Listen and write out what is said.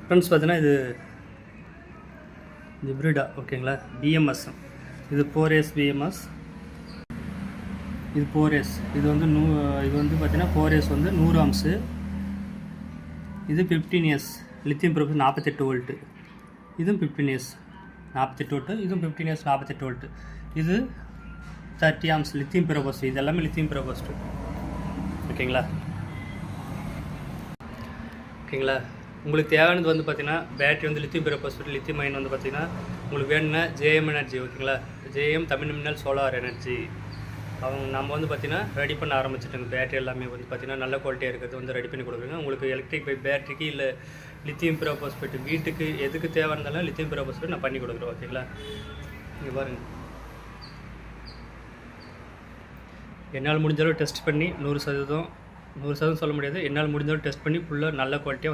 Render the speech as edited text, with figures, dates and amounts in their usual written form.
Friends பார்த்தீங்கன்னா இது ஹிப்ரிடா ஓகேங்களா, பிஎம்எஸ். இது 4S பிஎம்எஸ், இது 4S. இது வந்து இது வந்து பார்த்தீங்கன்னா 4S வந்து 100 ஆம்ஸு. இது 15 இயர்ஸ் லித்தியம் ப்ரோபஸ் 48 வோல்ட்டு. இதுவும் 15 இயர்ஸ் 48 வோல்ட்டு. இதுவும் 15 இயர்ஸ் 48 வோல்ட்டு. இது 30 ஆம்ஸ் லித்தியம் ப்ரோபஸ். இது எல்லாமே லித்தியம் ப்ரோபஸ்ட்டு ஓகேங்களா. ஓகேங்களா, உங்களுக்கு தேவையானது வந்து பார்த்தீங்கன்னா பேட்டரி வந்து லித்தியம் ப்ரோபஸ்ட், லித்தியம் அயன் வந்து பார்த்தீங்கன்னா உங்களுக்கு வேணும்னா JM எனர்ஜி ஓகேங்களா. JM தமிழ் மின்னல் சோலார் எனர்ஜி நம்ம வந்து பார்த்தீங்கன்னா ரெடி பண்ண ஆரம்பிச்சிட்டாங்க. பேட்டரி எல்லாமே வந்து பார்த்தீங்கன்னா நல்ல குவாலிட்டியாக இருக்கிறது வந்து ரெடி பண்ணி கொடுக்குறோங்க. உங்களுக்கு எலக்ட்ரிக் பைக் பேட்டரிக்கு இல்லை லித்தியம் ப்ரோபஸ்பேட் வீட்டுக்கு எதுக்கு தேவை இருந்தாலும் லித்தியம் ப்ரோபஸ்பேட் நான் பண்ணி கொடுக்குறோம் ஓகேங்களா. இங்கே பாருங்கள், என்னால் முடிஞ்சளவு டெஸ்ட் பண்ணி 100% சொல்ல முடியாது, என்னால் முடிஞ்சளவு டெஸ்ட் பண்ணி ஃபுல்லாக நல்ல குவாலிட்டியாக வந்து